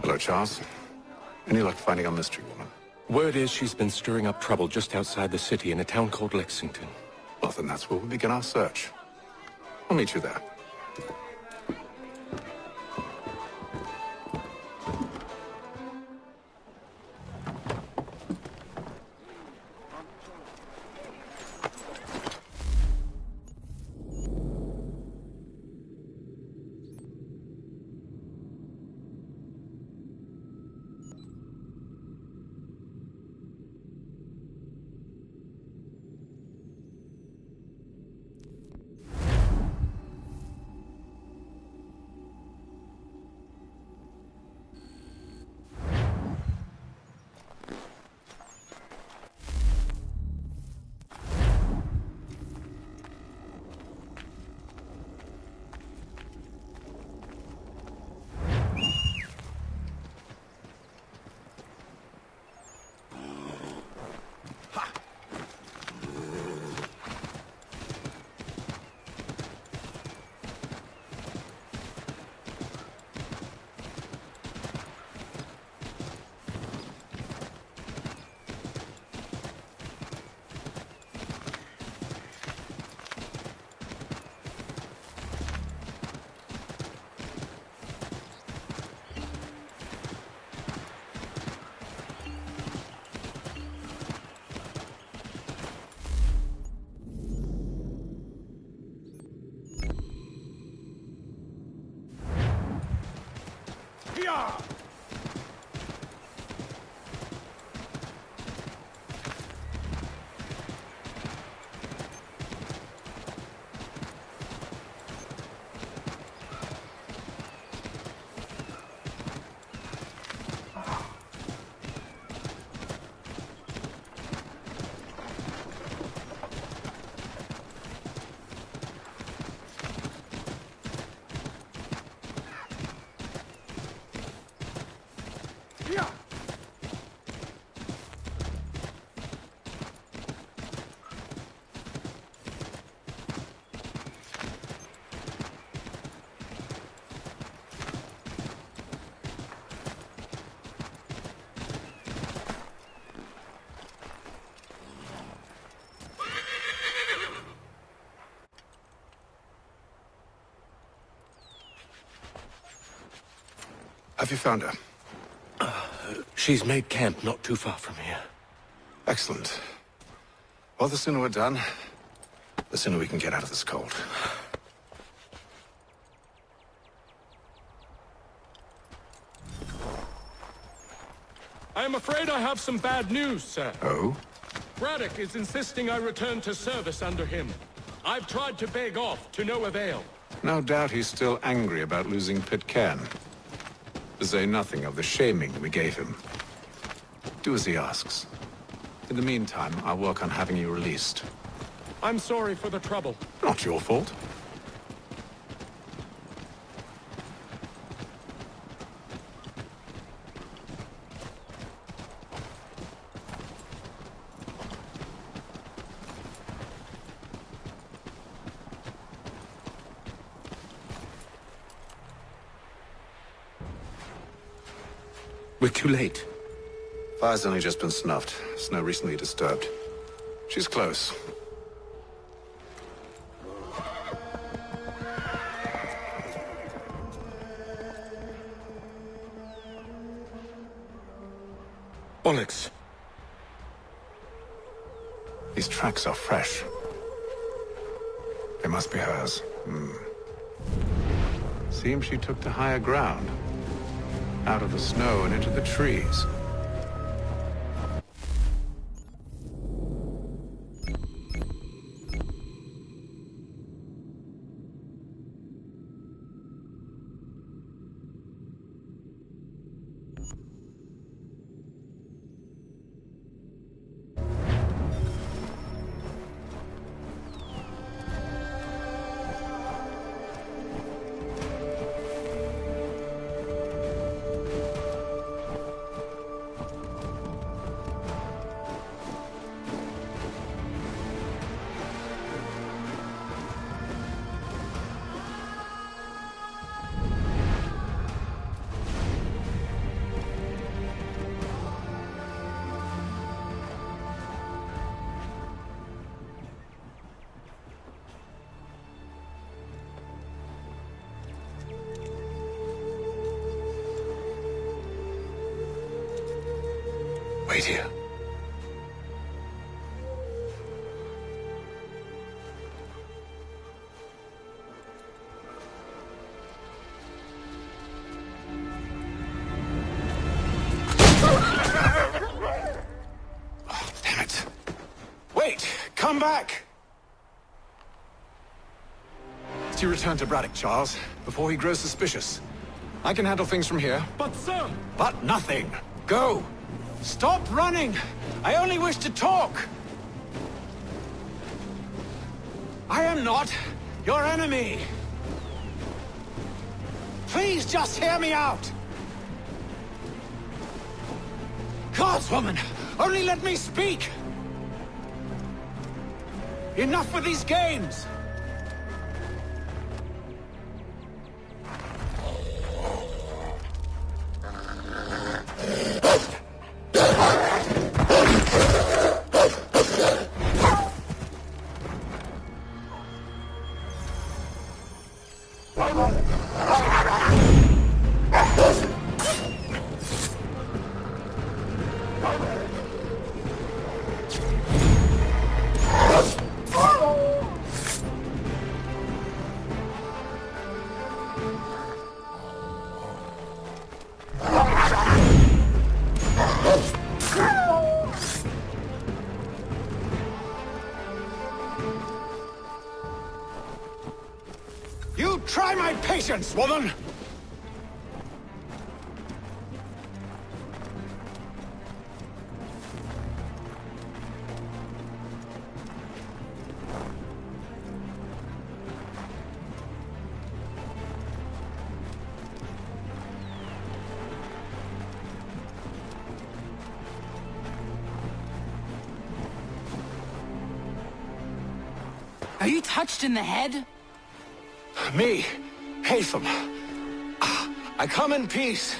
Hello, Charles. Any luck finding our mystery woman? Word is she's been stirring up trouble just outside the city in a town called Lexington. Well, then that's where we'll begin our search. I'll meet you there. Have you found her? She's made camp not too far from here. Excellent. Well, the sooner we're done, the sooner we can get out of this cold. I am afraid I have some bad news, sir. Oh? Braddock is insisting I return to service under him. I've tried to beg off, to no avail. No doubt he's still angry about losing Pitcairn. To say nothing of the shaming we gave him. Do as he asks. In the meantime, I'll work on having you released. I'm sorry for the trouble. Not your fault. We're too late. Fire's only just been snuffed. Snow recently disturbed. She's close. Onyx. These tracks are fresh. They must be hers. Seems she took to higher ground. Out of the snow and into the trees. Wait here. Oh, damn it. Wait! Come back! You return to Braddock, Charles, before he grows suspicious. I can handle things from here. But sir! But nothing! Go! Stop running! I only wish to talk! I am not your enemy! Please just hear me out! Gods, woman! Only let me speak! Enough with these games! You try my patience, woman! Are you touched in the head? Me, Haytham. I come in peace.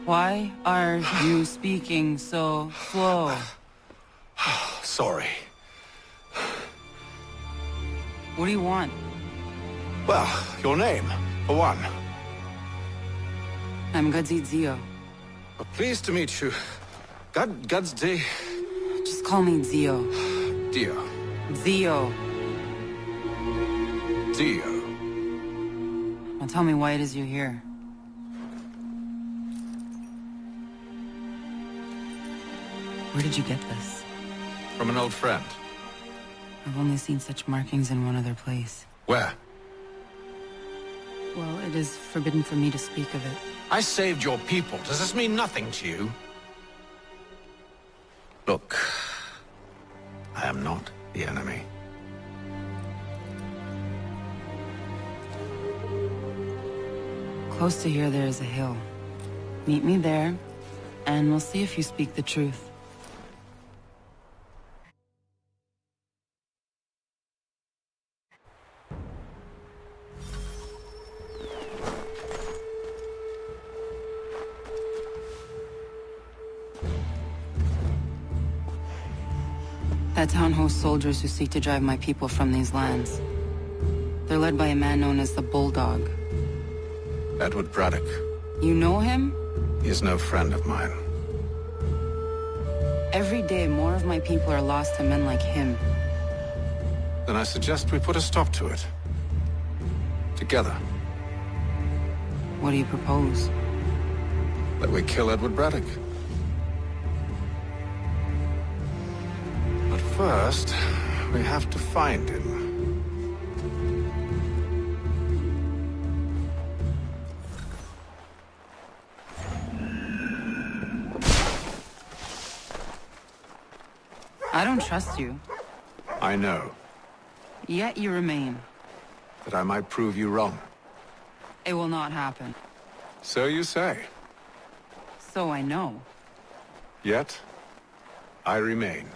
Why are you speaking so slow? Sorry. What do you want? Well, your name, for one. I'm Gadzit Zio. Pleased to meet you. God's day. Just call me Zio. Dio. Zio. Dio. Now tell me why it is you're here. Where did you get this? From an old friend. I've only seen such markings in one other place. Where? Well, it is forbidden for me to speak of it. I saved your people. Does this mean nothing to you? Look, I am not the enemy. Close to here, there is a hill. Meet me there, and we'll see if you speak the truth. That town hosts soldiers who seek to drive my people from these lands. They're led by a man known as the Bulldog. Edward Braddock. You know him? He is no friend of mine. Every day, more of my people are lost to men like him. Then I suggest we put a stop to it. Together. What do you propose? That we kill Edward Braddock. But first, we have to find him. I don't trust you. I know. Yet you remain. That I might prove you wrong. It will not happen. So you say. So I know. Yet, I remain.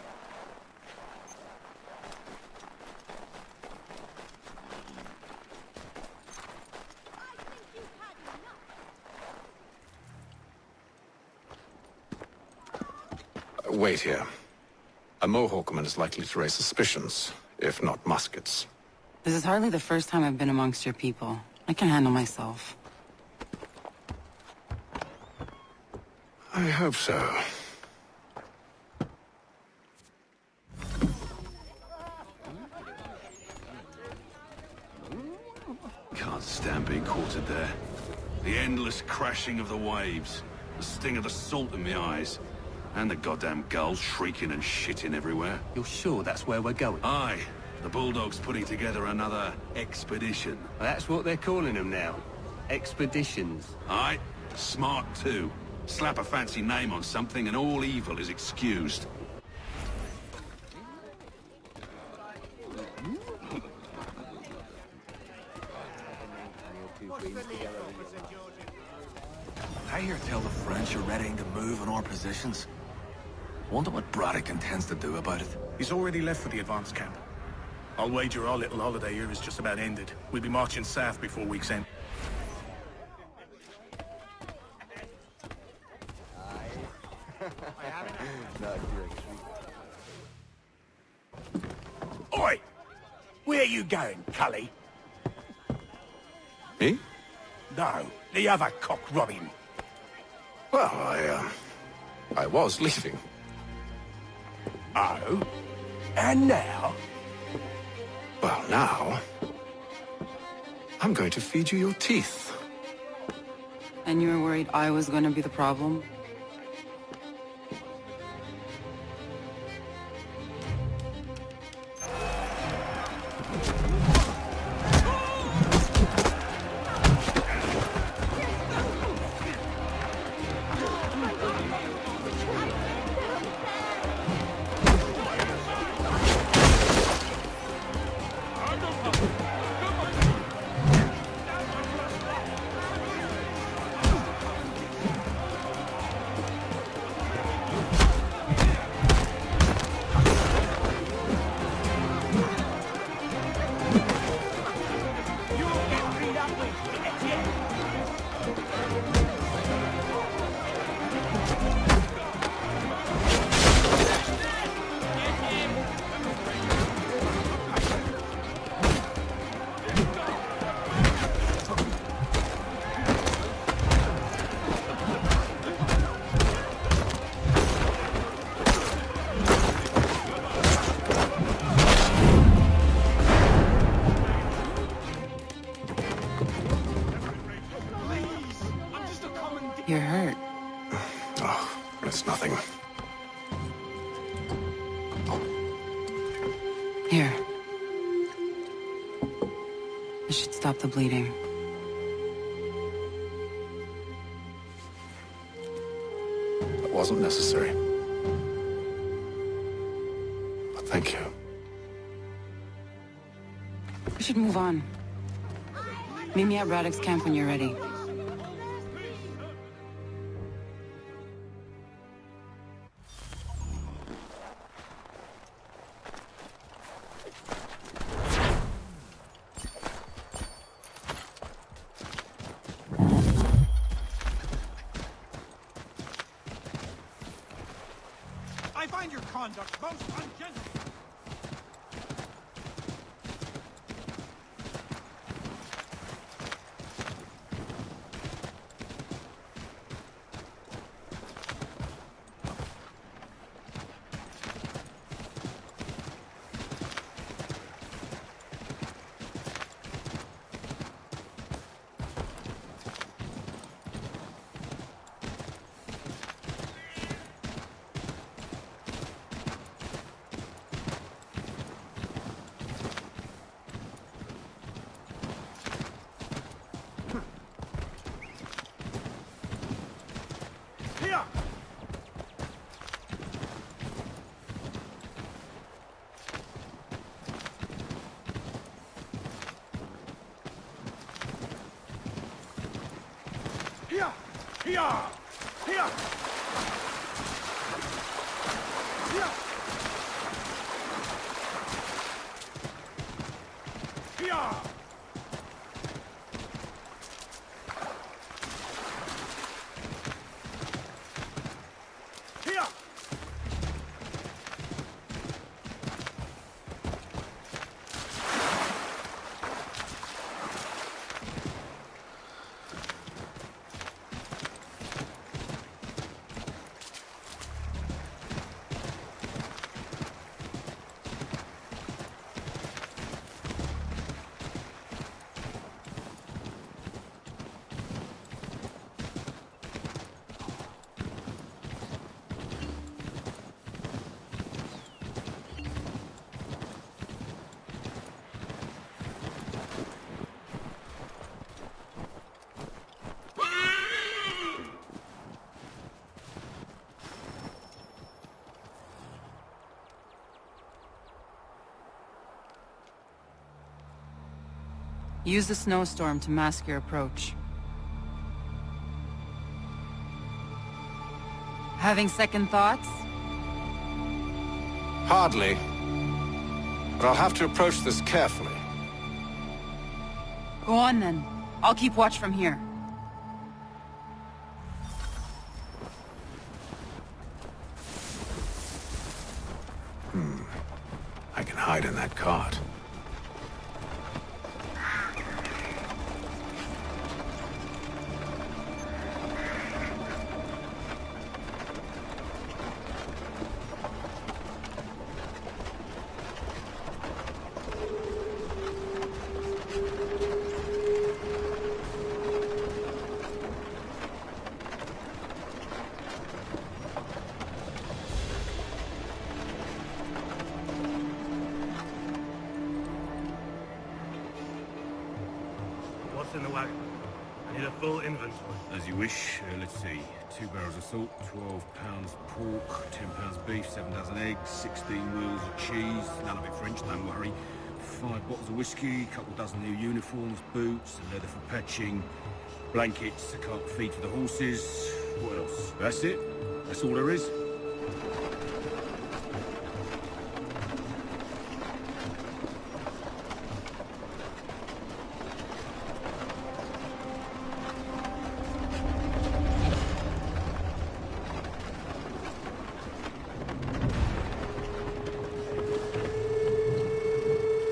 Wait here. A Mohawkman is likely to raise suspicions, if not muskets. This is hardly the first time I've been amongst your people. I can handle myself. I hope so. endless crashing of the waves, the sting of the salt in my eyes, and the goddamn gulls shrieking and shitting everywhere. You're sure that's where we're going? Aye. The Bulldog's putting together another expedition. That's what they're calling them now. Expeditions. Aye. Smart too. Slap a fancy name on something and all evil is excused. I hear tell the French are ready to move on our positions. Wonder what Braddock intends to do about it. He's already left for the advanced camp. I'll wager our little holiday here is just about ended. We'll be marching south before week's end. Oi! Where you going, Cully? Me? No, the other cock Robin. Well, I was leaving. Oh? And now? Well, now... I'm going to feed you your teeth. And you were worried I was gonna be the problem? You're hurt. Oh, it's nothing. Here. This should stop the bleeding. That wasn't necessary. But thank you. We should move on. Meet me at Braddock's camp when you're ready. I find your conduct most ungentle. Here! Here! Here! Here! Here! Here! Here! Use the snowstorm to mask your approach. Having second thoughts? Hardly. But I'll have to approach this carefully. Go on then. I'll keep watch from here. I can hide in that cart. What's in the wagon? I need a full inventory. As you wish. Let's see. 2 barrels of salt, 12 pounds pork, 10 pounds beef, 7 dozen eggs, 16 wheels of cheese, none of it French, don't worry. 5 bottles of whiskey, couple dozen new uniforms, boots, and leather for patching, blankets, a cart feed for the horses. What else? That's it? That's all there is?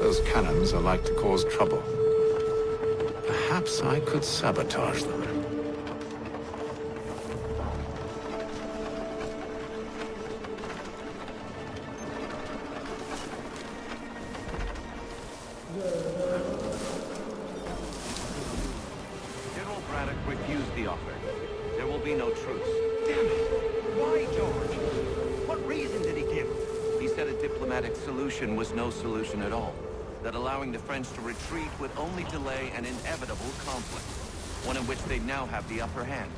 Those cannons are like to cause trouble. Perhaps I could sabotage them. General Braddock refused the offer. There will be no truce. Damn it! Why, George? What reason did he give? He said a diplomatic solution was no solution at all. That allowing the French to retreat would only delay an inevitable conflict, one in which they now have the upper hand.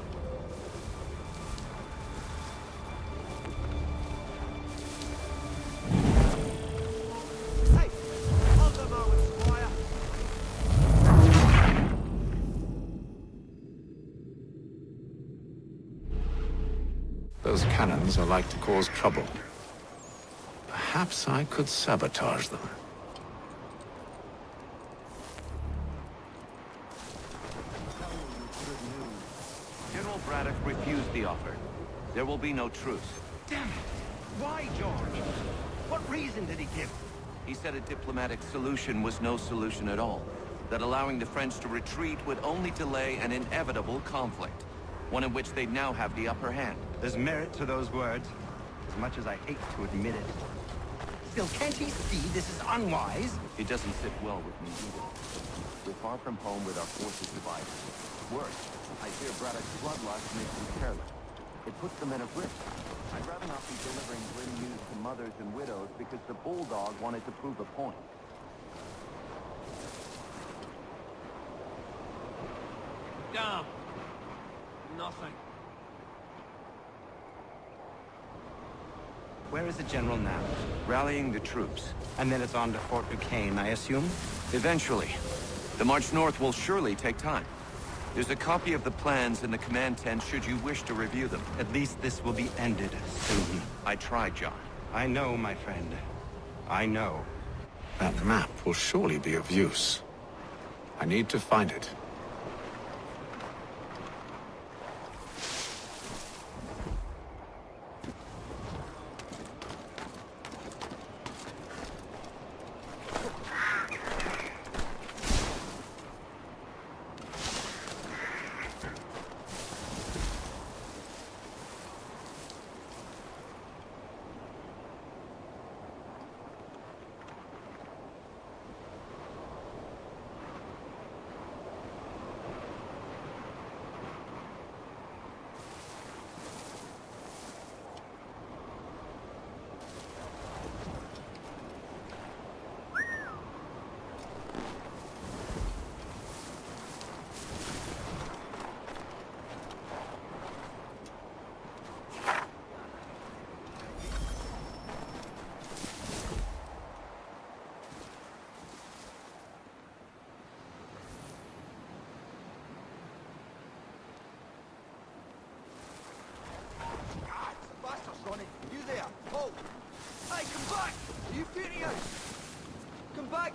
Hey, hold the moment, Squire. Those cannons are like to cause trouble. Perhaps I could sabotage them. General Braddock refused the offer. There will be no truce. Damn it! Why, George? What reason did he give? He said a diplomatic solution was no solution at all. That allowing the French to retreat would only delay an inevitable conflict, one in which they now have the upper hand. There's merit to those words, as much as I hate to admit it. Still, can't he see this is unwise? It doesn't sit well with me either. We're far from home with our forces divided. Worse, I fear Braddock's bloodlust makes them careless. It puts the men at risk. I'd rather not be delivering grim news to mothers and widows because the Bulldog wanted to prove a point. Damn. Nothing. Where is the general now? Rallying the troops. And then it's on to Fort Duquesne, I assume? Eventually. The march north will surely take time. There's a copy of the plans in the command tent should you wish to review them. At least this will be ended soon. I tried, John. I know, my friend. I know. That map will surely be of use. I need to find it.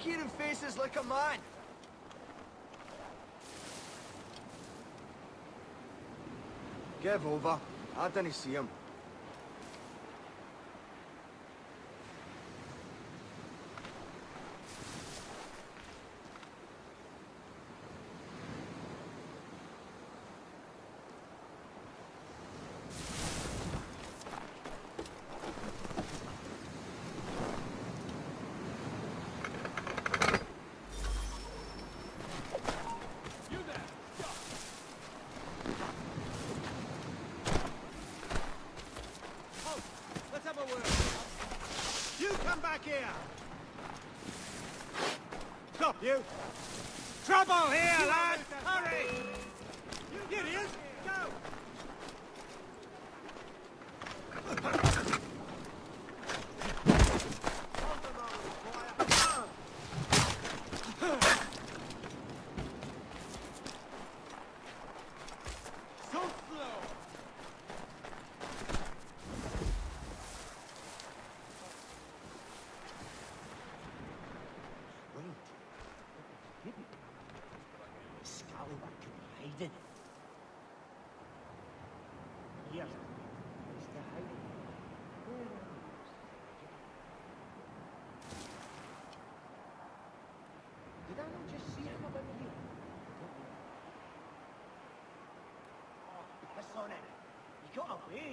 Kieran faces like a man. Give over. I didn't see him. Stop, you! Trouble here, lad! Hurry! You idiots! Go! So slow! Scallywag could be hiding. Here. Is the hiding. Did I not just see him about here? Oh, piss on it. He got away.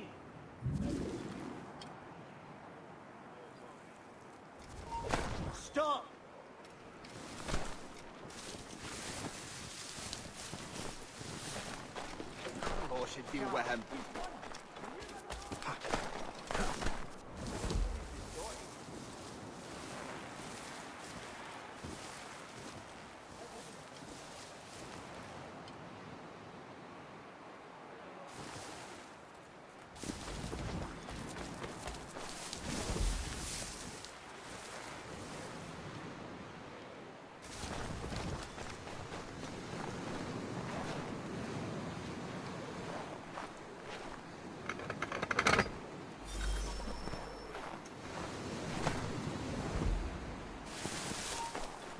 Stop! Oh, I should deal with him.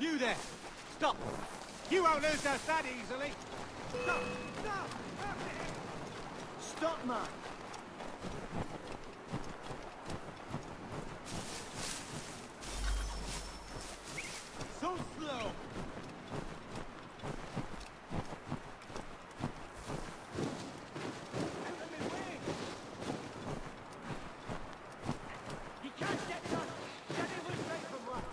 You there! Stop! You won't lose us that easily! Stop! Stop! Stop, man! So slow! You can't get done! Jenny was right from left!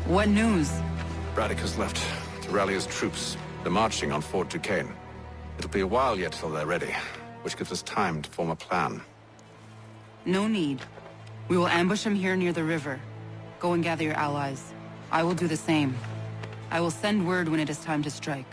What news? Braddock has left to rally his troops. They're marching on Fort Duquesne. It'll be a while yet till they're ready, which gives us time to form a plan. No need. We will ambush him here near the river. Go and gather your allies. I will do the same. I will send word when it is time to strike.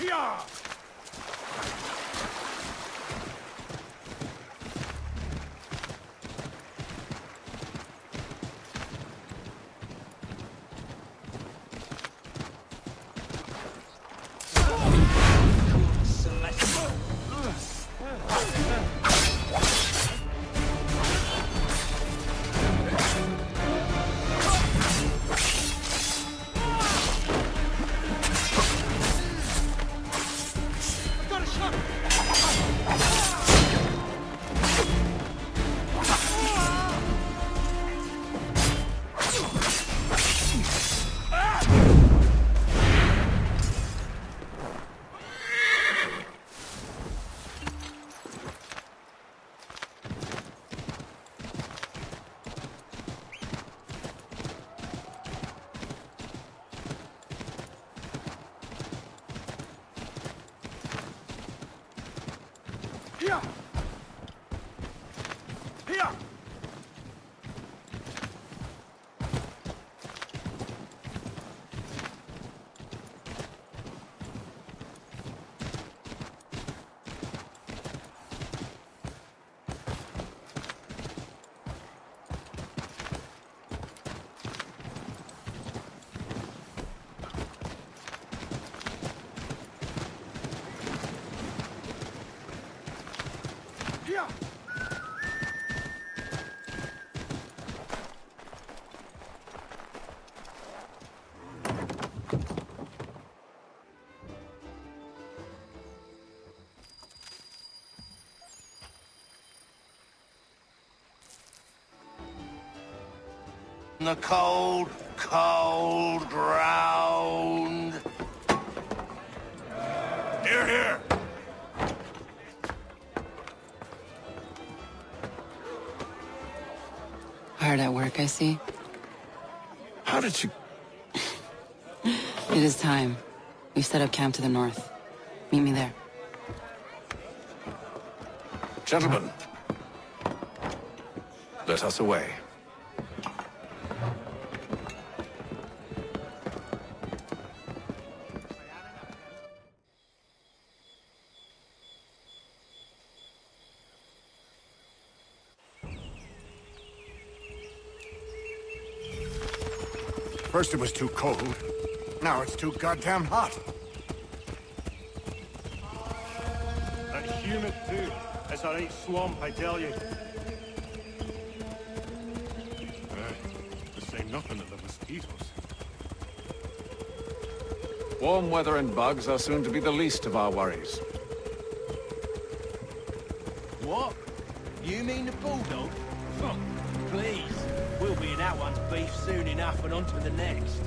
Yeah! Here! Here! Here! The cold, cold ground. Here, here! Hard at work, I see. How did you... It is time. We've set up camp to the north. Meet me there. Gentlemen, let us away. First it was too cold. Now it's too goddamn hot. And humid too. It's a right swamp, I tell you. To say nothing of the mosquitoes. Warm weather and bugs are soon to be the least of our worries. What? You mean the bulldog? Oh, please. We'll be in that one's beef soon enough and on to the next.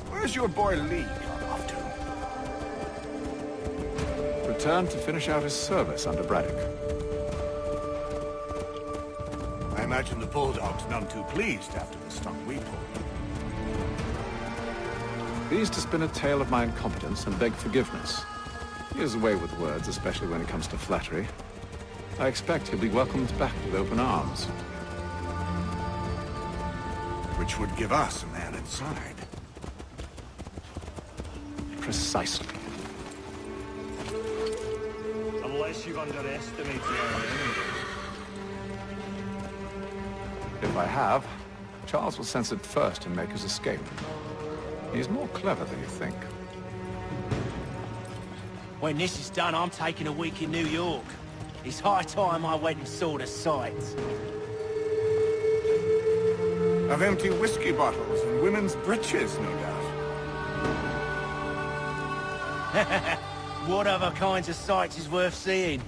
Where's your boy Lee gone off to? Returned to finish out his service under Braddock. I imagine the bulldog's none too pleased after the stunt we pulled. Pleased to spin a tale of my incompetence and beg forgiveness. He is away with words, especially when it comes to flattery. I expect he'll be welcomed back with open arms. Which would give us a man inside. Precisely. Unless you've underestimated our enemy. If I have, Charles will sense it first and make his escape. He's more clever than you think. When this is done, I'm taking a week in New York. It's high time I went and saw the sights. Of empty whiskey bottles and women's breeches, no doubt. What other kinds of sights is worth seeing?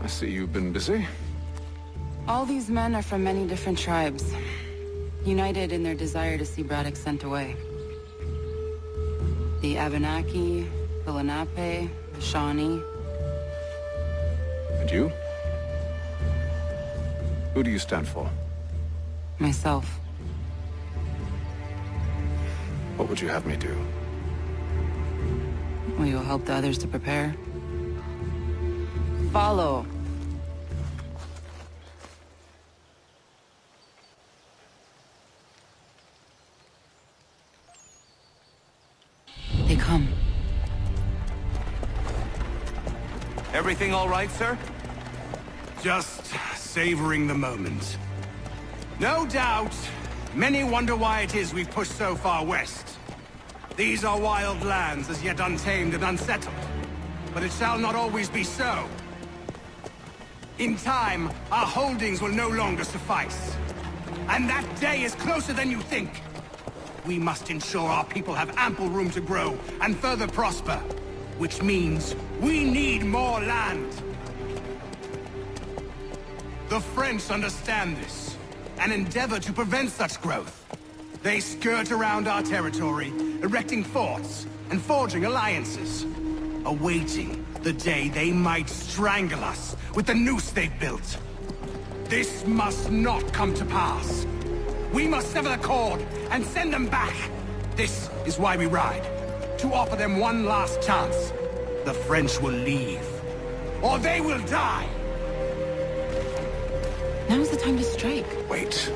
I see you've been busy. All these men are from many different tribes, united in their desire to see Braddock sent away. The Abenaki, the Lenape, the Shawnee. And you? Who do you stand for? Myself. What would you have me do? Will you help the others to prepare? Follow. They come. Everything all right, sir? Just savoring the moment. No doubt, Many wonder why it is we've pushed so far west. These are wild lands, as yet untamed and unsettled. But it shall not always be so. In time, our holdings will no longer suffice. And that day is closer than you think. We must ensure our people have ample room to grow and further prosper. Which means we need more land. The French understand this, and endeavor to prevent such growth. They skirt around our territory, erecting forts and forging alliances, awaiting the day they might strangle us with the noose they've built. This must not come to pass. We must sever the cord and send them back. This is why we ride, to offer them one last chance. The French will leave, or they will die. Now's the time to strike. Wait.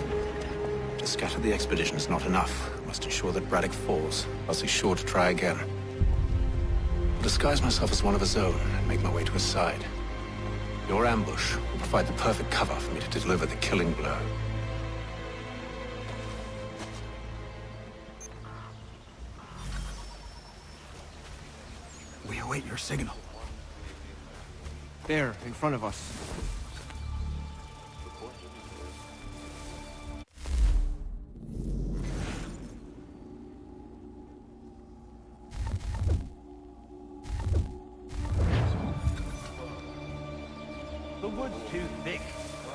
To scatter the expedition is not enough. I must ensure that Braddock falls, else he's sure to try again. I'll disguise myself as one of his own and make my way to his side. Your ambush will provide the perfect cover for me to deliver the killing blow. We await your signal. There, in front of us. The wood's too thick.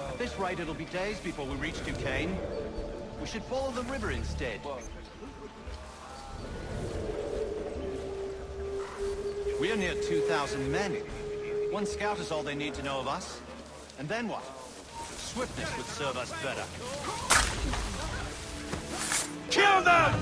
At this rate, it'll be days before we reach Duquesne. We should follow the river instead. We're near 2,000 men. One scout is all they need to know of us. And then what? Swiftness would serve us better. Kill them!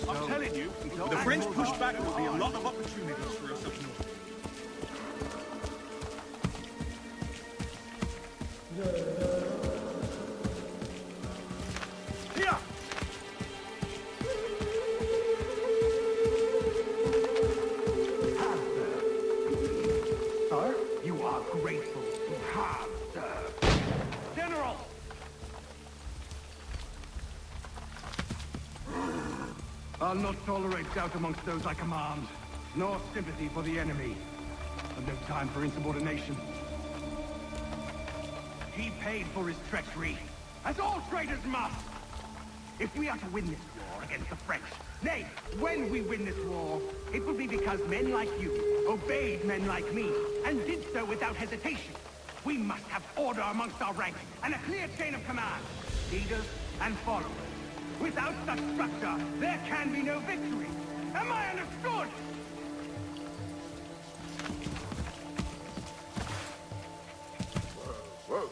I'm telling you, if the French push back, there will be a lot of opportunities for us up north. Here! Sir, you are grateful to have served. General! I'll not tolerate doubt amongst those I command, nor sympathy for the enemy. I've no time for insubordination. He paid for his treachery, as all traitors must. If we are to win this war against the French, nay, when we win this war, it will be because men like you obeyed men like me, and did so without hesitation. We must have order amongst our ranks, and a clear chain of command, leaders and followers. Without such structure, there can be no victory. Am I understood? Whoa.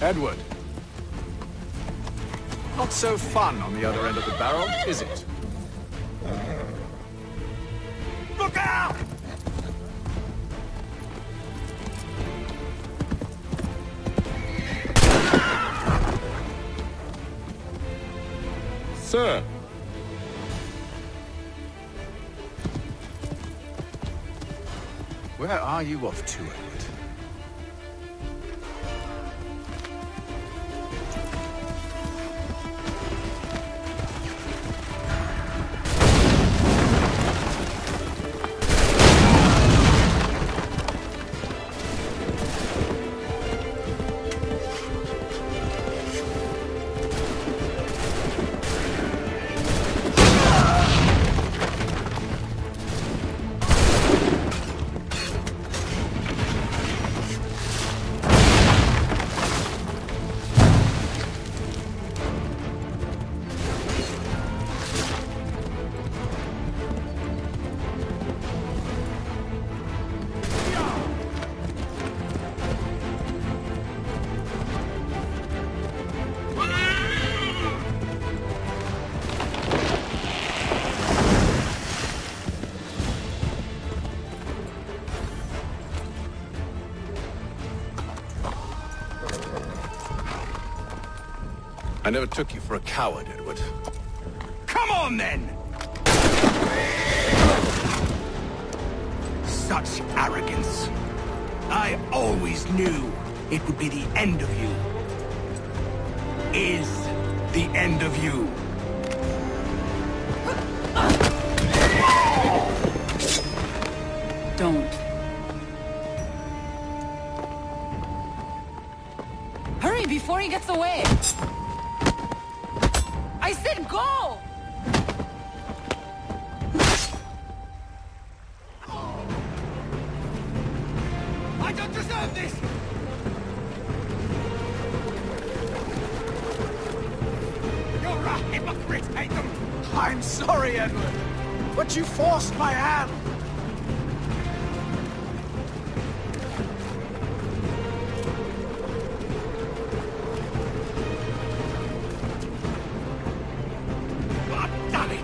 Edward. Not so fun on the other end of the barrel, is it? Look out! Sir! Where are you off to, Edward? I never took you for a coward, Edward. Come on, then! Such arrogance. I always knew it would be the end of you. Is the end of you. Don't. Hurry before he gets away! I said go! I don't deserve this! You're a hypocrite, Haytham! I'm sorry, Edward, but you forced my hand. God damn it!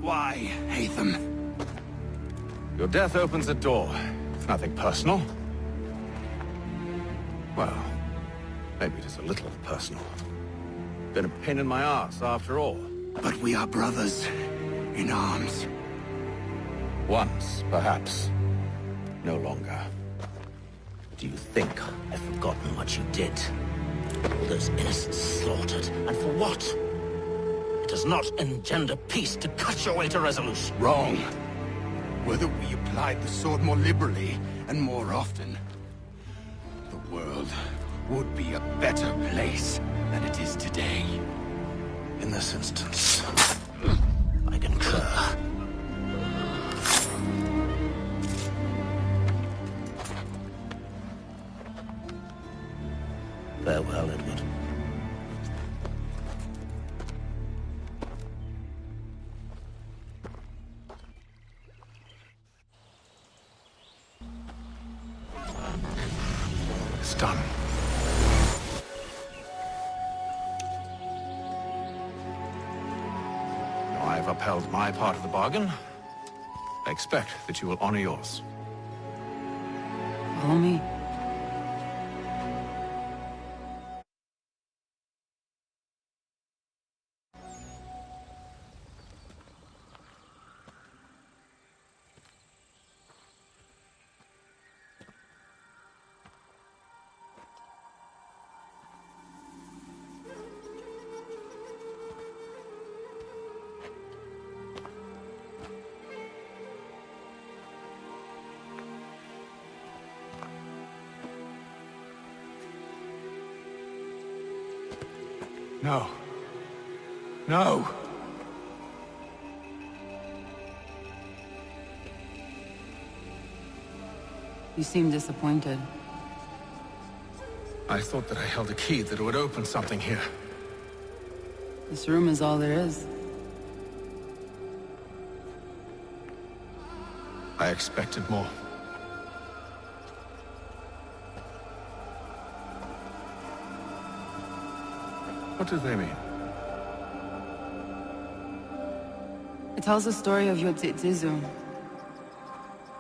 Why, Haytham? Your death opens a door. It's nothing personal. Well, maybe it is a little personal. Been a pain in my ass, after all. But we are brothers in arms. Once, perhaps. No longer. Do you think I've forgotten what you did? All those innocents slaughtered, and for what? It does not engender peace to cut your way to resolution. Wrong. Whether we applied the sword more liberally and more often, the world would be a better place than it is today. In this instance, I concur. Farewell, Edward. It's done. Now I've upheld my part of the bargain. I expect that you will honor yours. Follow me. No. No! You seem disappointed. I thought that I held a key that would open something here. This room is all there is. I expected more. What do they mean? It tells the story of Yotzitzizu,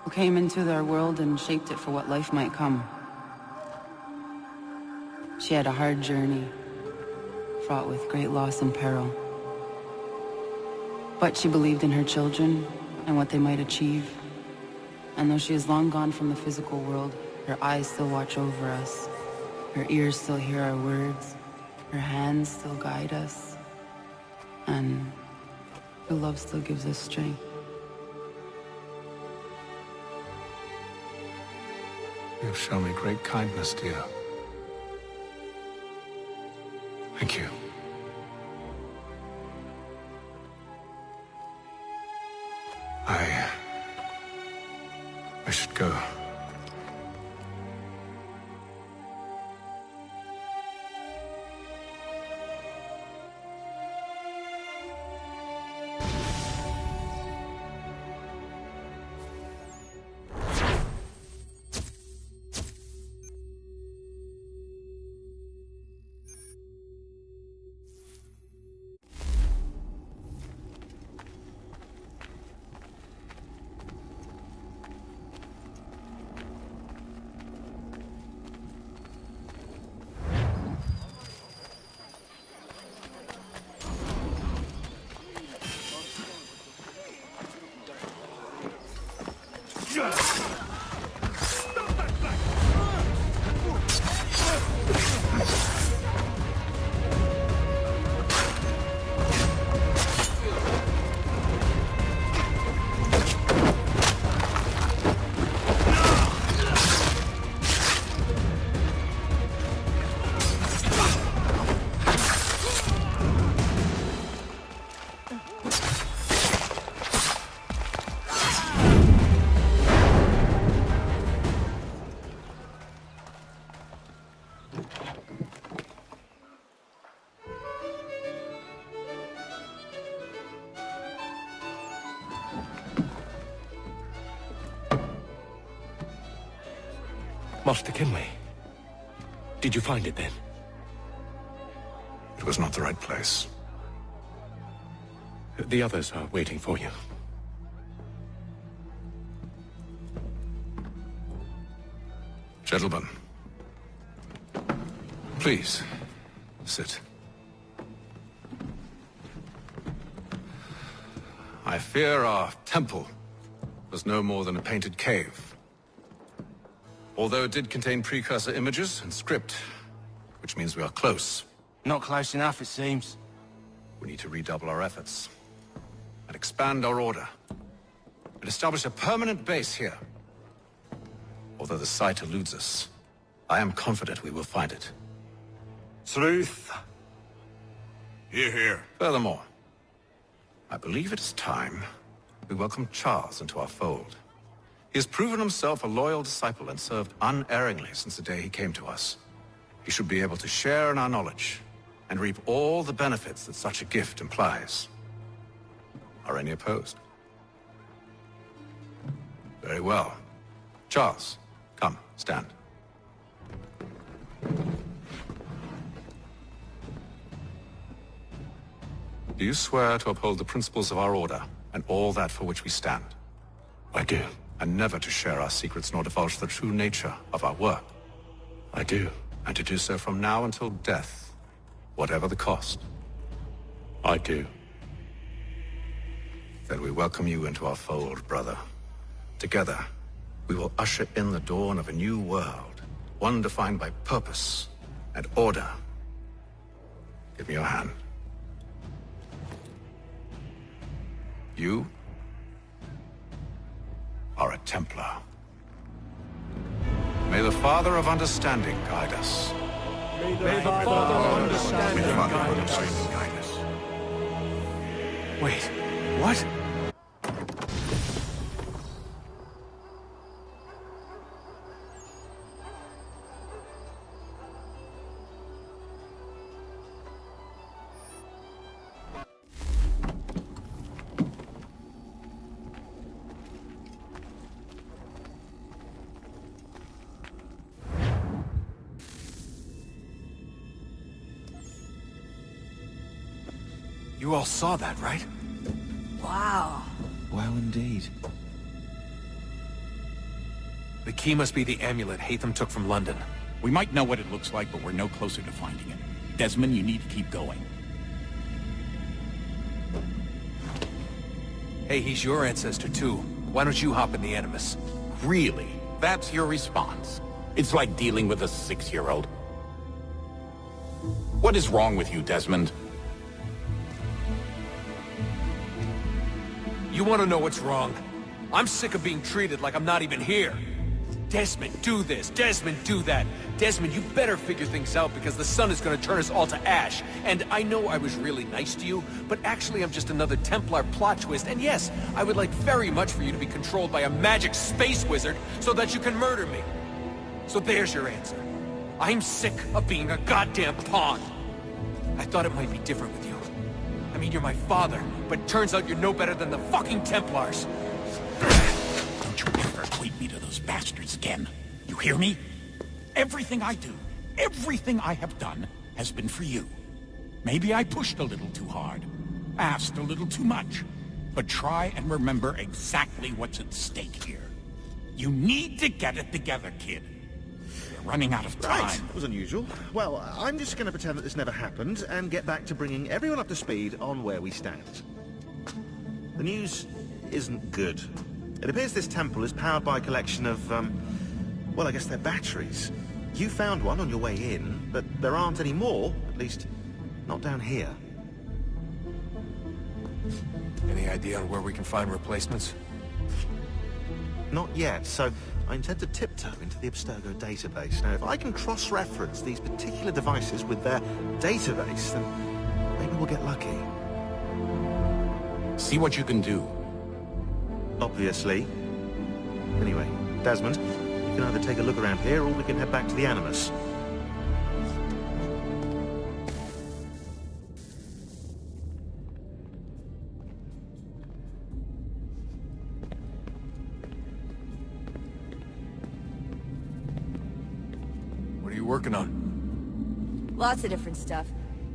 who came into their world and shaped it for what life might come. She had a hard journey, fraught with great loss and peril. But she believed in her children and what they might achieve. And though she is long gone from the physical world, her eyes still watch over us. Her ears still hear our words. Her hands still guide us. And her love still gives us strength. You've shown me great kindness, dear. Thank you. I should go. Master Kinley. Did you find it then? It was not the right place. The others are waiting for you. Gentlemen, please, sit. I fear our temple was no more than a painted cave. Although it did contain precursor images and script, which means we are close. Not close enough, it seems. We need to redouble our efforts and expand our order and establish a permanent base here. Although the site eludes us, I am confident we will find it. Truth. Hear, hear. Furthermore, I believe it is time we welcome Charles into our fold. He has proven himself a loyal disciple and served unerringly since the day he came to us. He should be able to share in our knowledge and reap all the benefits that such a gift implies. Are any opposed? Very well. Charles, come, stand. Do you swear to uphold the principles of our order and all that for which we stand? I do. And never to share our secrets nor divulge the true nature of our work? I do. And to do so from now until death, whatever the cost? I do. Then we welcome you into our fold, brother. Together, we will usher in the dawn of a new world, one defined by purpose and order. Give me your hand. You are a Templar. May the Father of Understanding guide us. May the Father of Understanding guide us. Wait, what? You all saw that, right? Wow. Well, indeed. The key must be the amulet Hatham took from London. We might know what it looks like, but we're no closer to finding it. Desmond, you need to keep going. Hey, he's your ancestor too. Why don't you hop in the Animus? Really? That's your response? It's like dealing with a 6-year-old. What is wrong with you, Desmond? You want to know what's wrong? I'm sick of being treated like I'm not even here. Desmond, do this. Desmond, do that. Desmond, you better figure things out because the sun is going to turn us all to ash. And I know I was really nice to you, but actually I'm just another Templar plot twist. And yes, I would like very much for you to be controlled by a magic space wizard so that you can murder me. So there's your answer. I'm sick of being a goddamn pawn. I thought it might be different with you. I mean, you're my father, but turns out you're no better than the fucking Templars. Don't you ever equate me to those bastards again. You hear me? Everything I do, everything I have done, has been for you. Maybe I pushed a little too hard, asked a little too much, but try and remember exactly what's at stake here. You need to get it together, kid. We're running out of time. Right, that was unusual. Well, I'm just going to pretend that this never happened and get back to bringing everyone up to speed on where we stand. The news isn't good. It appears this temple is powered by a collection of, well, I guess they're batteries. You found one on your way in, but there aren't any more, at least not down here. Any idea on where we can find replacements? Not yet, so I intend to tiptoe into the Abstergo database. Now, if I can cross-reference these particular devices with their database, then maybe we'll get lucky. See what you can do. Obviously. Anyway, Desmond, you can either take a look around here or we can head back to the Animus. you working on? Lots of different stuff.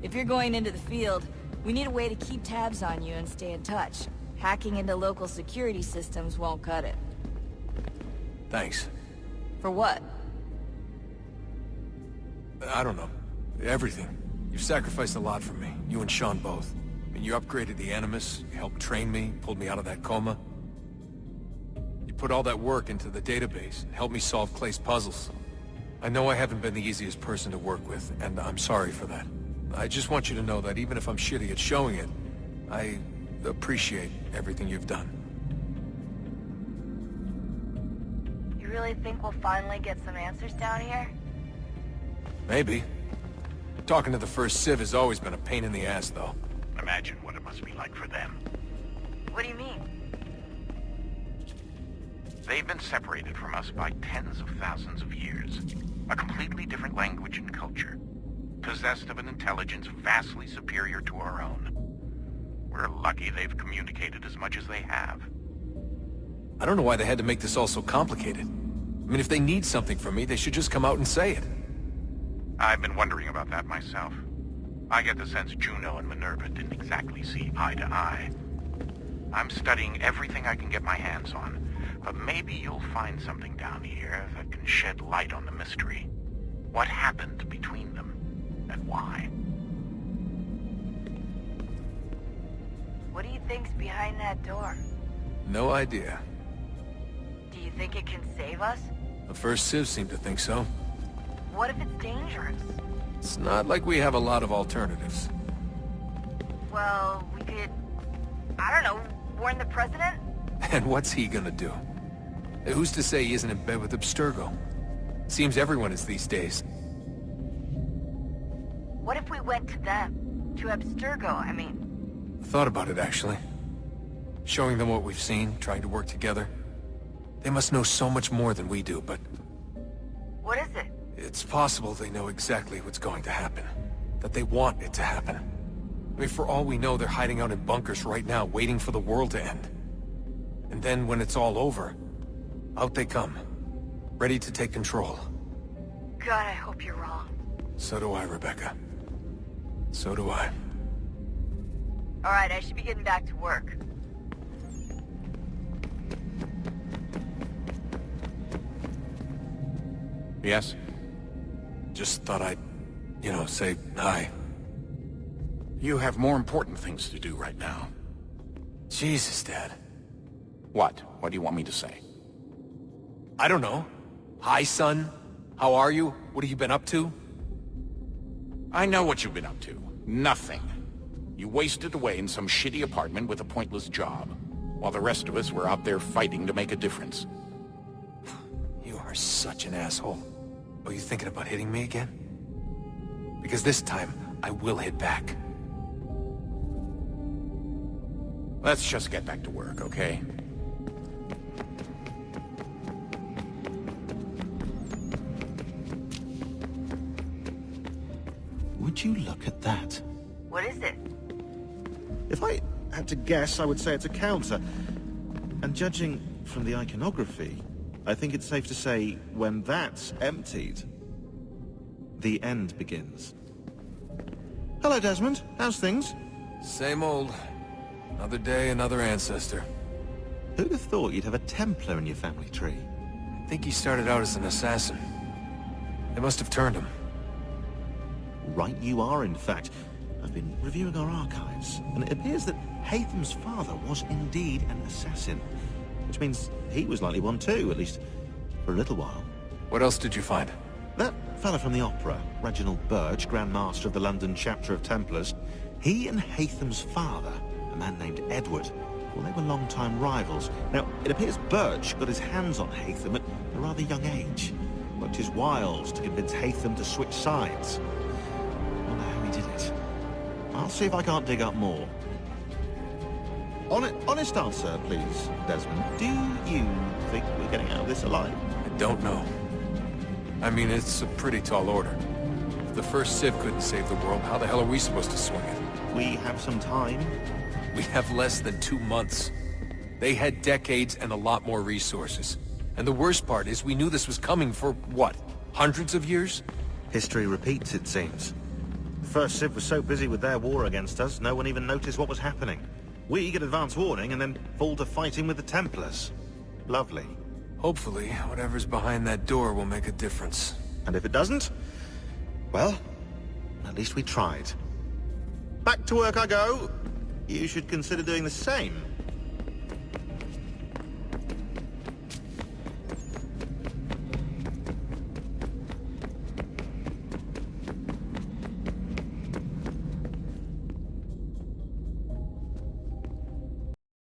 If you're going into the field, we need a way to keep tabs on you and stay in touch. Hacking into local security systems won't cut it. Thanks. For what? I don't know. Everything. You've sacrificed a lot for me. You and Sean both. And you upgraded the Animus, you helped train me, pulled me out of that coma. You put all that work into the database, and helped me solve Clay's puzzles. I know I haven't been the easiest person to work with, and I'm sorry for that. I just want you to know that even if I'm shitty at showing it, I appreciate everything you've done. You really think we'll finally get some answers down here? Maybe. Talking to the First Civ has always been a pain in the ass, though. Imagine what it must be like for them. What do you mean? They've been separated from us by tens of thousands of years. A completely different language and culture. Possessed of an intelligence vastly superior to our own. We're lucky they've communicated as much as they have. I don't know why they had to make this all so complicated. I mean, if they need something from me, they should just come out and say it. I've been wondering about that myself. I get the sense Juno and Minerva didn't exactly see eye to eye. I'm studying everything I can get my hands on, but maybe you'll find something down here that can shed light on the mystery. What happened between them, and why? What do you think's behind that door? No idea. Do you think it can save us? The First Civ seemed to think so. What if it's dangerous? It's not like we have a lot of alternatives. Well, we could... I don't know, warn the president? And what's he gonna do? Who's to say he isn't in bed with Abstergo? Seems everyone is these days. What if we went to them? To Abstergo, I mean. I thought about it, actually. Showing them what we've seen, trying to work together. They must know so much more than we do, but... What is it? It's possible they know exactly what's going to happen. That they want it to happen. I mean, for all we know, they're hiding out in bunkers right now, waiting for the world to end. And then when it's all over, out they come. Ready to take control. God, I hope you're wrong. So do I, Rebecca. So do I. Alright, I should be getting back to work. Yes? Just thought I'd, say hi. You have more important things to do right now. Jesus, Dad. What? What do you want me to say? I don't know. Hi, son. How are you? What have you been up to? I know what you've been up to. Nothing. You wasted away in some shitty apartment with a pointless job, while the rest of us were out there fighting to make a difference. You are such an asshole. Are you thinking about hitting me again? Because this time, I will hit back. Let's just get back to work, okay? Would you look at that? What is it? If I had to guess, I would say it's a counter. And judging from the iconography, I think it's safe to say when that's emptied, the end begins. Hello, Desmond. How's things? Same old. Another day, another ancestor. Who'd have thought you'd have a Templar in your family tree? I think he started out as an assassin. They must have turned him. Right you are, in fact. I've been reviewing our archives, and it appears that Haytham's father was indeed an assassin. Which means he was likely one too, at least for a little while. What else did you find? That fella from the opera, Reginald Birch, Grand Master of the London chapter of Templars, he and Haytham's father, a man named Edward, well, they were long-time rivals. Now, it appears Birch got his hands on Haytham at a rather young age. Worked his wiles to convince Haytham to switch sides. I wonder how he did it. I'll see if I can't dig up more. Honest answer, please, Desmond. Do you think we're getting out of this alive? I don't know. I mean, it's a pretty tall order. If the First Civ couldn't save the world, how the hell are we supposed to swing it? We have some time. We have less than 2 months. They had decades and a lot more resources. And the worst part is we knew this was coming for, what, hundreds of years? History repeats, it seems. The First Civ was so busy with their war against us, no one even noticed what was happening. We get advance warning and then fall to fighting with the Templars. Lovely. Hopefully, whatever's behind that door will make a difference. And if it doesn't, well, at least we tried. Back to work I go. You should consider doing the same.